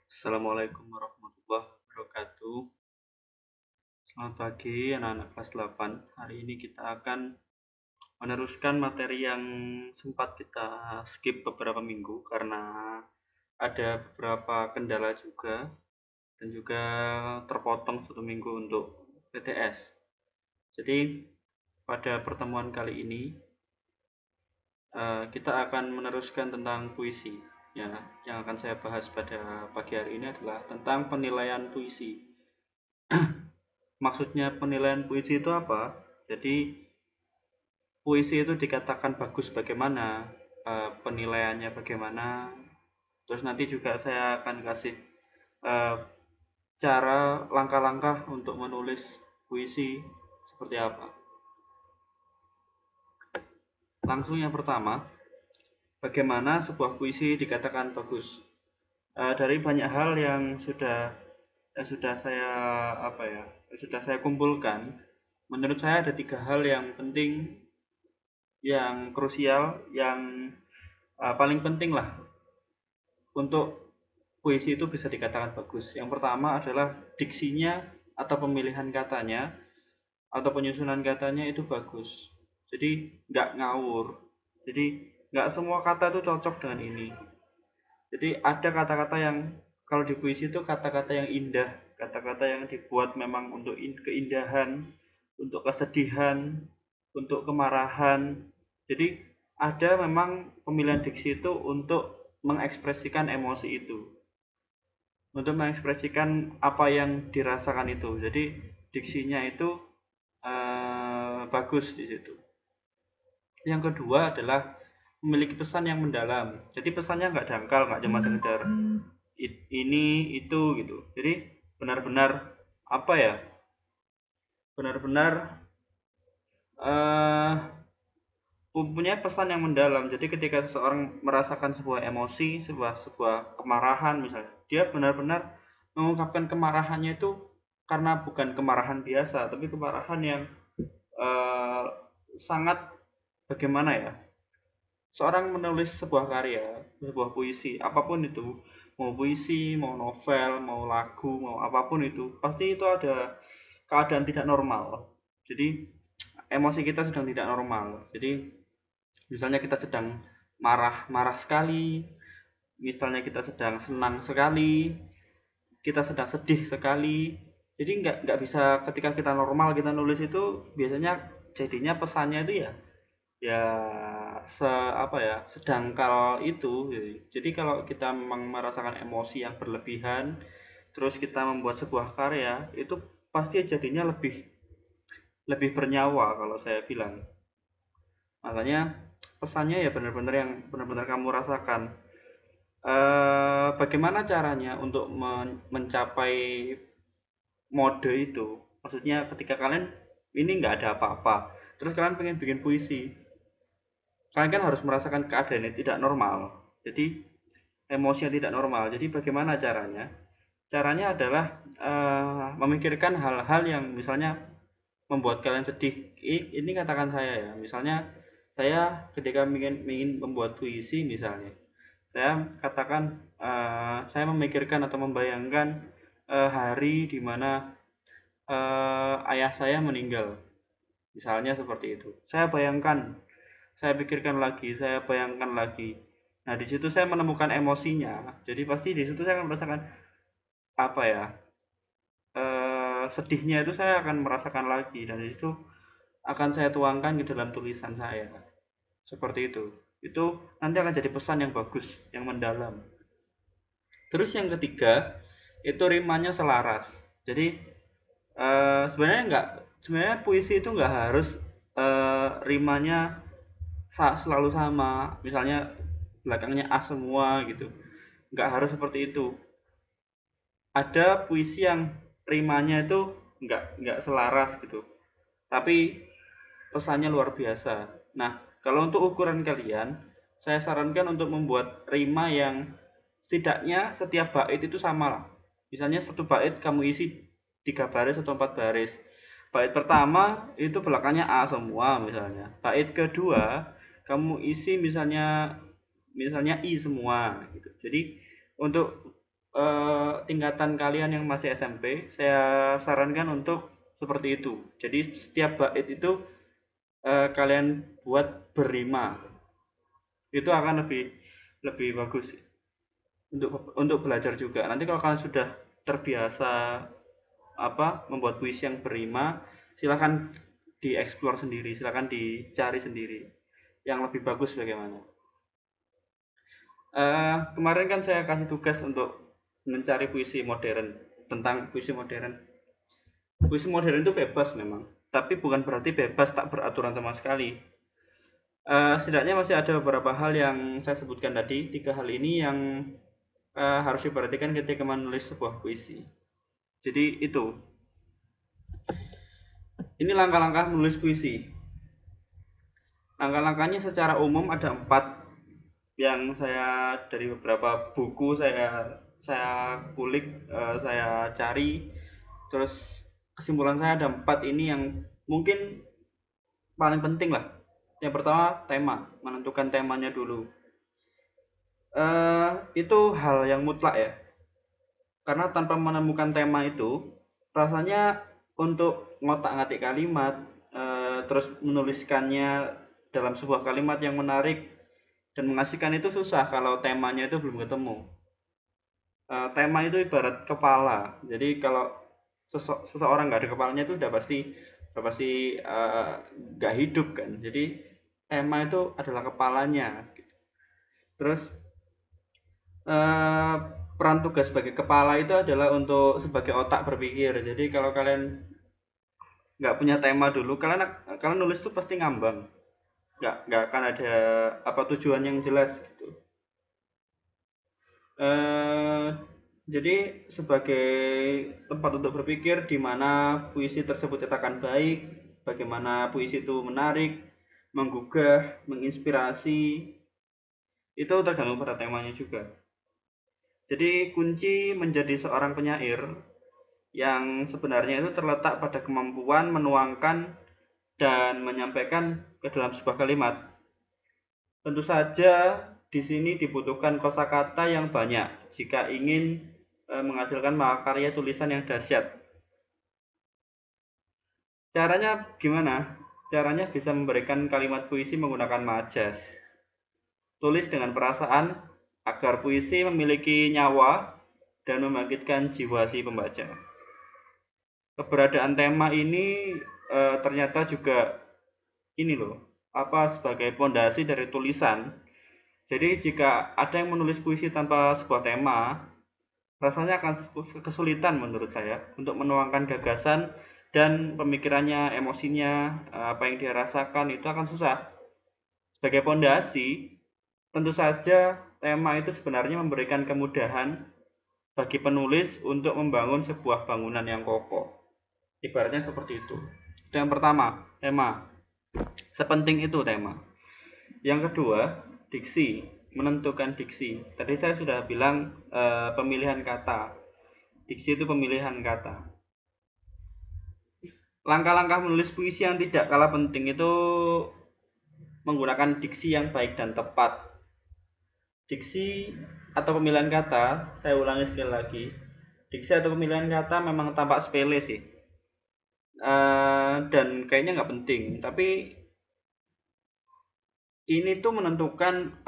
Assalamualaikum warahmatullahi wabarakatuh. Selamat pagi anak-anak kelas 8. Hari ini kita akan meneruskan materi yang sempat kita skip beberapa minggu karena ada beberapa kendala juga dan juga terpotong 1 minggu untuk PTS. Jadi pada pertemuan kali ini kita akan meneruskan tentang puisi. Ya, yang akan saya bahas pada pagi hari ini adalah tentang penilaian puisi. Maksudnya penilaian puisi itu apa? Jadi puisi itu dikatakan bagus bagaimana, penilaiannya bagaimana. Terus nanti juga saya akan kasih eh, cara langkah-langkah untuk menulis puisi seperti apa. Langsung yang pertama, bagaimana sebuah puisi dikatakan bagus. Dari banyak hal yang sudah saya apa ya, sudah saya kumpulkan, menurut saya ada 3 hal yang penting, yang krusial, yang paling penting lah untuk puisi itu bisa dikatakan bagus. Yang pertama adalah diksinya atau pemilihan katanya atau penyusunan katanya itu bagus. Jadi nggak ngawur. Jadi nggak semua kata itu cocok dengan ini. Jadi ada kata-kata yang kalau di puisi itu kata-kata yang indah, kata-kata yang dibuat memang untuk keindahan, untuk kesedihan, untuk kemarahan. Jadi ada memang pemilihan diksi itu untuk mengekspresikan emosi itu, untuk mengekspresikan apa yang dirasakan itu. Jadi diksinya itu bagus di situ. Yang kedua adalah memiliki pesan yang mendalam. Jadi pesannya nggak dangkal, nggak cuma sekedar ini itu gitu. Jadi benar-benar apa ya? Benar-benar eh mempunyai pesan yang mendalam. Jadi ketika seseorang merasakan sebuah emosi, sebuah kemarahan misalnya, dia benar-benar mengungkapkan kemarahannya itu karena bukan kemarahan biasa, tapi kemarahan yang eh, sangat bagaimana ya? Seorang menulis sebuah karya, sebuah puisi, apapun itu, mau puisi, mau novel, mau lagu, mau apapun itu, pasti itu ada keadaan tidak normal. Jadi emosi kita sedang tidak normal. Jadi misalnya kita sedang marah sekali, misalnya kita sedang senang sekali, kita sedang sedih sekali. Jadi nggak bisa ketika kita normal kita nulis itu biasanya jadinya pesannya itu ya ya apa ya sedangkal itu. Jadi kalau kita memang merasakan emosi yang berlebihan terus kita membuat sebuah karya itu pasti jadinya lebih lebih bernyawa kalau saya bilang. Makanya pesannya ya benar-benar yang benar-benar kamu rasakan. Bagaimana caranya untuk mencapai mode itu? Maksudnya ketika kalian ini nggak ada apa-apa terus kalian pengen bikin puisi, kalian kan harus merasakan keadaan yang tidak normal, jadi emosi yang tidak normal. Jadi bagaimana caranya? Caranya adalah memikirkan hal-hal yang misalnya membuat kalian sedih. Ini katakan saya ya, misalnya saya ketika ingin membuat puisi misalnya, saya katakan saya memikirkan atau membayangkan hari di mana ayah saya meninggal, misalnya seperti itu. Saya bayangkan, saya pikirkan lagi, saya bayangkan lagi. Nah, di situ saya menemukan emosinya. Jadi pasti di situ saya akan merasakan apa ya? Sedihnya itu saya akan merasakan lagi dan di situ akan saya tuangkan ke dalam tulisan saya. Seperti itu. Itu nanti akan jadi pesan yang bagus, yang mendalam. Terus yang ketiga, itu rimanya selaras. Jadi sebenarnya sebenarnya puisi itu nggak harus rimanya selalu sama, misalnya belakangnya A semua gitu, nggak harus seperti itu. Ada puisi yang rimanya itu nggak selaras gitu tapi pesannya luar biasa. Nah, kalau untuk ukuran kalian, saya sarankan untuk membuat rima yang setidaknya setiap bait itu sama lah. Misalnya satu bait kamu isi 3 baris atau 4 baris. Bait pertama itu belakangnya A semua misalnya. Bait kedua kamu isi misalnya misalnya I semua gitu. Jadi untuk tingkatan kalian yang masih SMP, saya sarankan untuk seperti itu. Jadi setiap bait itu kalian buat berrima, itu akan lebih lebih bagus untuk belajar juga. Nanti kalau kalian sudah terbiasa membuat puisi yang berrima, silakan dieksplor sendiri, silakan dicari sendiri yang lebih bagus bagaimana. Kemarin kan saya kasih tugas untuk mencari puisi modern, tentang puisi modern. Puisi modern itu bebas memang, tapi bukan berarti bebas tak beraturan sama sekali. Setidaknya masih ada beberapa hal yang saya sebutkan tadi, 3 hal ini yang harus diperhatikan ketika menulis sebuah puisi. Jadi itu, ini langkah-langkah menulis puisi. Langkah-langkahnya secara umum ada 4 yang saya dari beberapa buku saya kulik, saya cari, terus kesimpulan saya ada 4 ini yang mungkin paling penting lah. Yang pertama, tema, menentukan temanya dulu. Itu hal yang mutlak ya, karena tanpa menemukan tema itu rasanya untuk ngotak-ngatik kalimat, terus menuliskannya dalam sebuah kalimat yang menarik dan mengasihkan itu susah kalau temanya itu belum ketemu. Tema itu ibarat kepala, jadi kalau seseorang nggak ada kepalanya itu udah pasti nggak hidup kan. Jadi tema itu adalah kepalanya. Terus eh, peran tugas sebagai kepala itu adalah untuk sebagai otak berpikir. Jadi kalau kalian nggak punya tema dulu, kalian kalian nulis tuh pasti ngambang, nggak akan ada tujuan yang jelas gitu. eh, jadi sebagai tempat untuk berpikir di mana puisi tersebut akan baik, bagaimana puisi itu menarik, menggugah, menginspirasi, itu tergantung pada temanya juga. Jadi kunci menjadi seorang penyair yang sebenarnya itu terletak pada kemampuan menuangkan dan menyampaikan ke dalam sebuah kalimat. Tentu saja di sini dibutuhkan kosakata yang banyak jika ingin menghasilkan mahakarya tulisan yang dahsyat. Caranya gimana? Caranya bisa memberikan kalimat puisi menggunakan majas. Tulis dengan perasaan agar puisi memiliki nyawa dan membangkitkan jiwa si pembaca. Keberadaan tema ini ternyata juga ini loh, sebagai pondasi dari tulisan. Jadi jika ada yang menulis puisi tanpa sebuah tema, rasanya akan kesulitan menurut saya untuk menuangkan gagasan dan pemikirannya, emosinya, apa yang dia rasakan itu akan susah. Sebagai pondasi, tentu saja tema itu sebenarnya memberikan kemudahan bagi penulis untuk membangun sebuah bangunan yang kokoh. Ibaratnya seperti itu. Itu yang pertama, tema. Sepenting itu tema. Yang kedua, diksi, menentukan diksi. Tadi saya sudah bilang pemilihan kata. Diksi itu pemilihan kata. Langkah-langkah menulis puisi yang tidak kalah penting itu menggunakan diksi yang baik dan tepat. Diksi atau pemilihan kata, saya ulangi sekali lagi. Diksi atau pemilihan kata memang tampak sepele sih. Dan kayaknya nggak penting, tapi ini tuh menentukan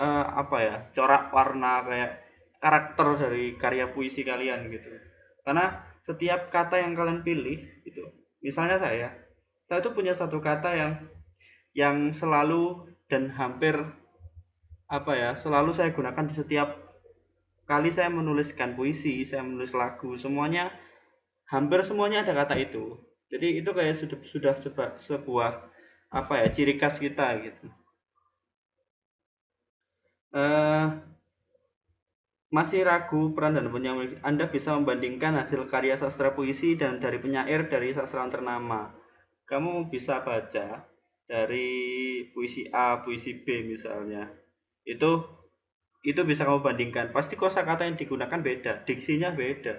corak warna kayak karakter dari karya puisi kalian gitu. Karena setiap kata yang kalian pilih itu, misalnya saya tuh punya satu kata yang selalu dan hampir selalu saya gunakan di setiap kali saya menuliskan puisi, saya menulis lagu, hampir semuanya ada kata itu. Jadi itu kayak sudah sebuah ciri khas kita gitu. Masih ragu peran dan penyair, Anda bisa membandingkan hasil karya sastra puisi dan dari penyair dari sastrawan ternama. Kamu bisa baca dari puisi A, puisi B misalnya. Itu bisa kamu bandingkan. Pasti kosakata yang digunakan beda, diksinya beda.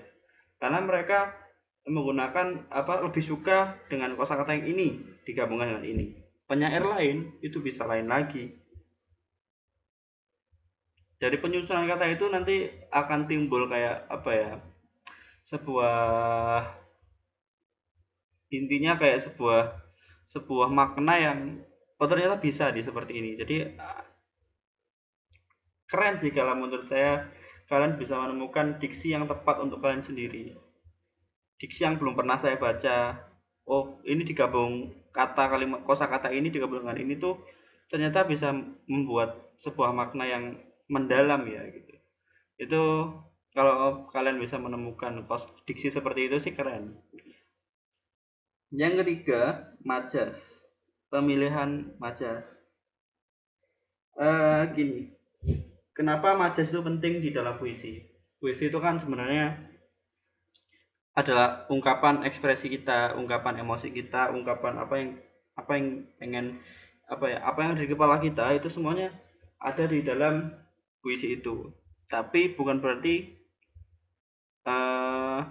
Karena mereka menggunakan lebih suka dengan kosakata yang ini digabungkan dengan ini. Penyair lain itu bisa lain lagi. Dari penyusunan kata itu nanti akan timbul kayak apa ya, sebuah, intinya kayak sebuah sebuah makna yang oh ternyata bisa di seperti ini. Jadi keren sih kalau menurut saya, kalian bisa menemukan diksi yang tepat untuk kalian sendiri, diksi yang belum pernah saya baca. Oh ini digabung, kata kalimat kosakata ini digabung dengan ini tuh ternyata bisa membuat sebuah makna yang mendalam ya gitu. Itu kalau kalian bisa menemukan diksi seperti itu sih keren. Yang ketiga, majas. Pemilihan majas. Gini, kenapa majas itu penting di dalam puisi? Puisi itu kan sebenarnya adalah ungkapan ekspresi kita, ungkapan emosi kita, ungkapan apa yang pengen, apa yang ada di kepala kita itu semuanya ada di dalam puisi itu. Tapi bukan berarti uh,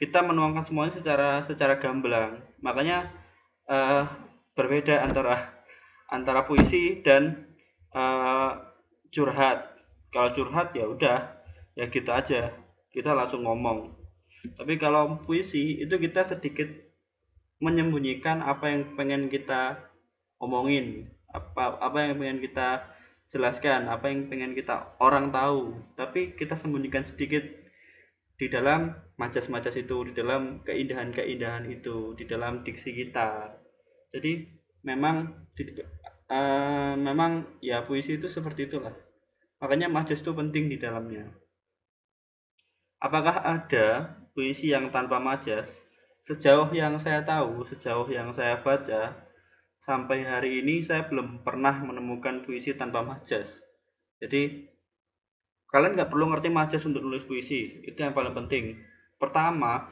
kita menuangkan semuanya secara secara gamblang. Makanya uh, berbeda antara antara puisi dan uh, curhat. Kalau curhat ya udah, ya gitu aja, kita langsung ngomong. Tapi kalau puisi itu kita sedikit menyembunyikan apa yang pengen kita omongin, apa yang pengen kita jelaskan, apa yang pengen kita orang tahu, tapi kita sembunyikan sedikit di dalam majas-majas itu, di dalam keindahan-keindahan itu, di dalam diksi kita. Jadi memang ya puisi itu seperti itulah. Makanya majas itu penting di dalamnya. Apakah ada puisi yang tanpa majas? Sejauh yang saya tahu, sejauh yang saya baca, sampai hari ini saya belum pernah menemukan puisi tanpa majas. Jadi kalian nggak perlu ngerti majas untuk nulis puisi, itu yang paling penting. Pertama,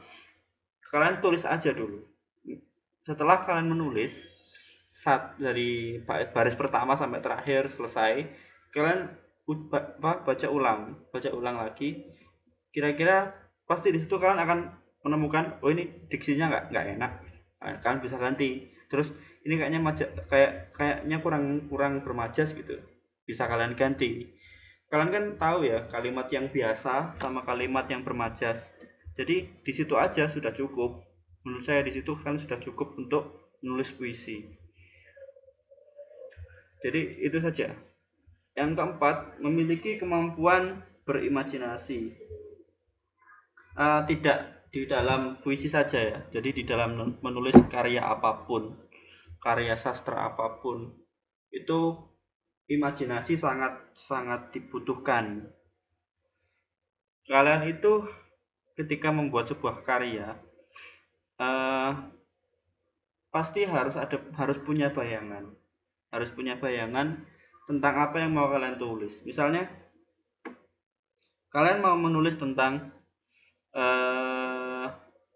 kalian tulis aja dulu. Setelah kalian menulis, dari baris pertama sampai terakhir selesai, kalian baca ulang lagi. Kira-kira pasti di situ kalian akan menemukan, oh ini diksinya nggak enak, kalian bisa ganti. Terus ini kayaknya kurang kurang bermajas gitu, bisa kalian ganti. Kalian kan tahu ya kalimat yang biasa sama kalimat yang bermajas. Jadi di situ aja sudah cukup. Menurut saya di situ kan sudah cukup untuk menulis puisi. Jadi itu saja. Yang keempat, memiliki kemampuan berimajinasi. Tidak di dalam puisi saja ya. Jadi di dalam menulis karya apapun, karya sastra apapun, itu imajinasi sangat sangat dibutuhkan. Kalian itu ketika membuat sebuah karya, uh, pasti harus punya bayangan, tentang apa yang mau kalian tulis. Misalnya kalian mau menulis eh,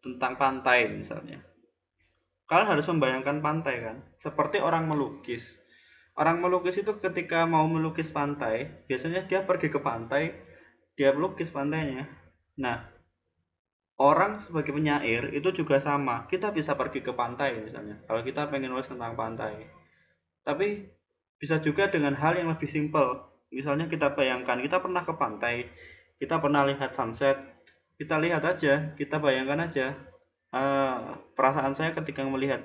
tentang pantai misalnya, kalian harus membayangkan pantai kan, seperti orang melukis. Orang melukis itu ketika mau melukis pantai, biasanya dia pergi ke pantai, dia melukis pantainya. Nah, orang sebagai penyair itu juga sama, kita bisa pergi ke pantai misalnya kalau kita pengen nulis tentang pantai, tapi bisa juga dengan hal yang lebih simpel. Misalnya kita bayangkan kita pernah ke pantai, kita pernah lihat sunset, kita lihat aja, kita bayangkan aja, perasaan saya ketika melihat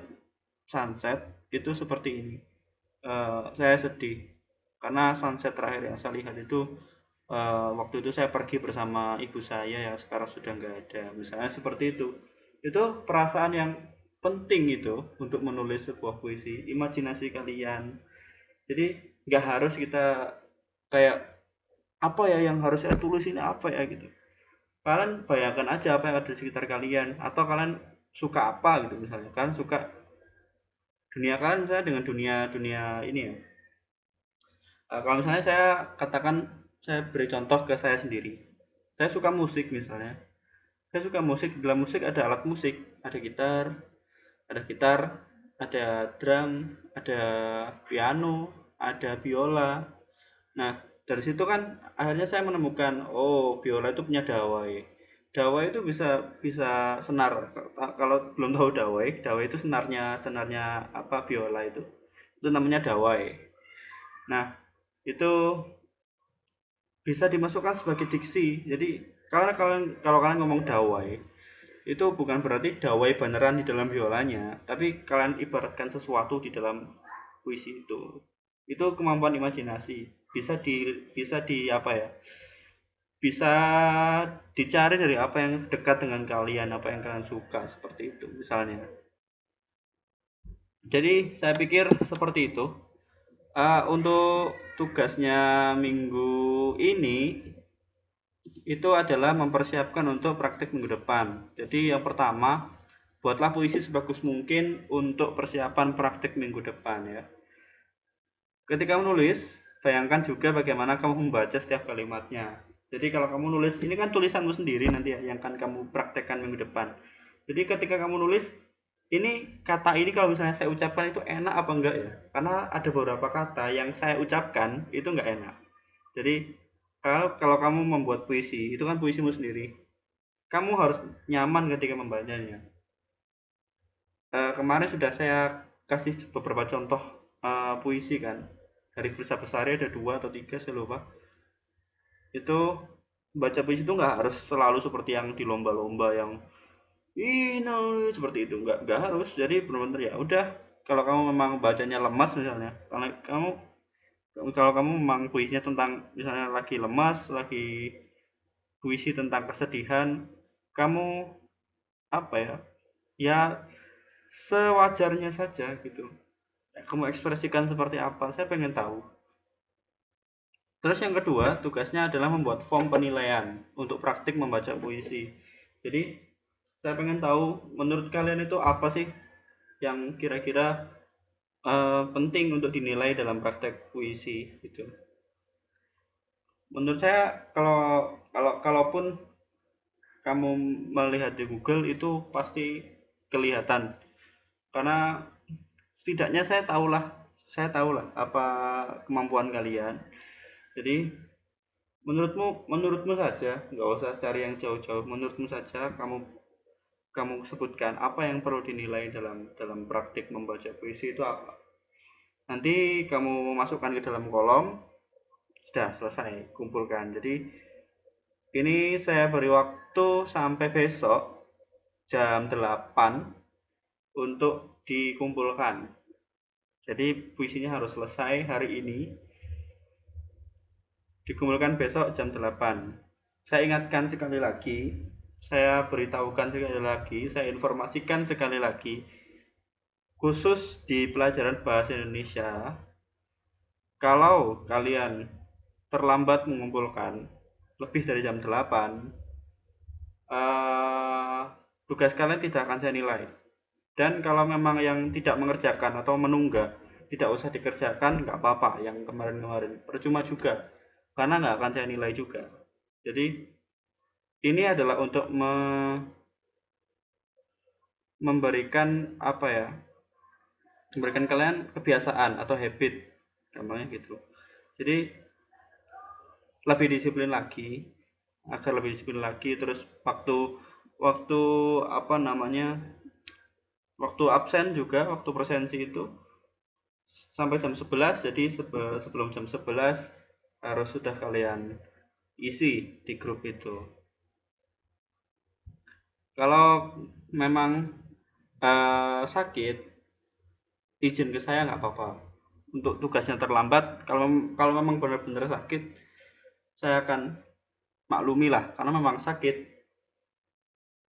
sunset itu seperti ini. Saya sedih karena sunset terakhir yang saya lihat itu waktu itu saya pergi bersama ibu saya yang sekarang sudah nggak ada, misalnya seperti itu perasaan yang penting itu untuk menulis sebuah puisi, imajinasi kalian. Jadi nggak harus kita kayak apa ya yang harus saya tulis ini apa ya gitu, kalian bayangkan aja apa yang ada di sekitar kalian, atau kalian suka apa gitu, misalnya kalian suka dunia kalian misalnya dengan dunia dunia ini ya. Kalau misalnya saya katakan, saya beri contoh ke saya sendiri, saya suka musik misalnya, saya suka musik. Dalam musik ada alat musik, ada gitar, ada drum, ada piano, ada biola. Nah, dari situ kan akhirnya saya menemukan, oh biola itu punya dawai. Dawai itu bisa bisa senar. Kalau belum tahu dawai, dawai itu senarnya senarnya apa biola itu. Itu namanya dawai. Nah, itu bisa dimasukkan sebagai diksi. Jadi kalau kalian ngomong dawai, itu bukan berarti dawai beneran di dalam biolanya, tapi kalian ibaratkan sesuatu di dalam puisi itu. Itu kemampuan imajinasi. Bisa di apa ya? Bisa dicari dari apa yang dekat dengan kalian, apa yang kalian suka seperti itu misalnya. Jadi saya pikir seperti itu. Untuk tugasnya minggu ini itu adalah mempersiapkan untuk praktik minggu depan. Jadi yang pertama, buatlah puisi sebagus mungkin untuk persiapan praktik minggu depan ya. Ketika menulis, bayangkan juga bagaimana kamu membaca setiap kalimatnya. Jadi kalau kamu nulis, ini kan tulisanmu sendiri nanti ya, yang akan kamu praktekkan minggu depan. Jadi ketika kamu nulis, ini kata ini kalau misalnya saya ucapkan itu enak apa enggak ya? Karena ada beberapa kata yang saya ucapkan itu enggak enak. Jadi kalau kamu membuat puisi, itu kan puisimu sendiri. Kamu harus nyaman ketika membacanya. Kemarin sudah saya kasih beberapa contoh puisi kan. Dari filsafat Bestari ada 2 atau 3 saya lupa. Itu baca puisi itu nggak harus selalu seperti yang di lomba-lomba yang ini seperti itu, nggak harus. Jadi benar-benar ya udah, kalau kamu memang bacanya lemas misalnya, kalau kamu memang puisinya tentang misalnya lagi lemas, lagi puisi tentang kesedihan, kamu apa ya, ya sewajarnya saja gitu. Kamu ekspresikan seperti apa, saya pengen tahu. Terus yang kedua, tugasnya adalah membuat form penilaian untuk praktik membaca puisi. Jadi saya pengen tahu menurut kalian itu apa sih yang kira-kira penting untuk dinilai dalam praktek puisi gitu. Menurut saya, kalaupun kamu melihat di Google itu pasti kelihatan, karena setidaknya saya tahulah apa kemampuan kalian. Jadi menurutmu saja, nggak usah cari yang jauh-jauh, menurutmu saja kamu kamu sebutkan apa yang perlu dinilai dalam dalam praktik membaca puisi itu apa. Nanti kamu masukkan ke dalam kolom, sudah selesai, kumpulkan. Jadi ini saya beri waktu sampai besok jam 8 untuk dikumpulkan. Jadi puisinya harus selesai hari ini, dikumpulkan besok jam 8. Saya ingatkan sekali lagi, saya beritahukan sekali lagi, saya informasikan sekali lagi, khusus di pelajaran bahasa Indonesia, kalau kalian terlambat mengumpulkan lebih dari jam 8, eh, tugas kalian tidak akan saya nilai. Dan kalau memang yang tidak mengerjakan atau menunggak, tidak usah dikerjakan, nggak apa-apa. Yang kemarin-kemarin percuma juga, karena nggak akan saya nilai juga. Jadi ini adalah untuk memberikan apa ya, memberikan kalian kebiasaan atau habit, gampangnya gitu. Jadi lebih disiplin lagi, agar lebih disiplin lagi. Terus waktu waktu apa namanya, waktu absen juga, waktu presensi itu sampai jam 11. Jadi sebelum jam 11 harus sudah kalian isi di grup itu. Kalau memang sakit, izin ke saya nggak apa-apa. Untuk tugasnya terlambat, kalau kalau memang benar-benar sakit, saya akan maklumi lah, karena memang sakit.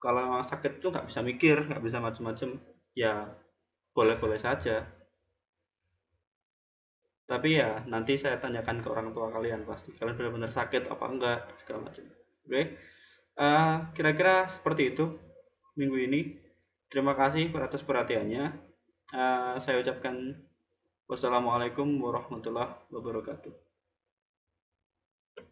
Kalau memang sakit itu nggak bisa mikir, nggak bisa macam-macam, ya boleh-boleh saja. Tapi ya nanti saya tanyakan ke orang tua kalian, pasti kalian benar-benar sakit apa enggak segala macam. Oke. Kira-kira seperti itu minggu ini. Terima kasih atas perhatiannya. Saya ucapkan wassalamualaikum warahmatullahi wabarakatuh.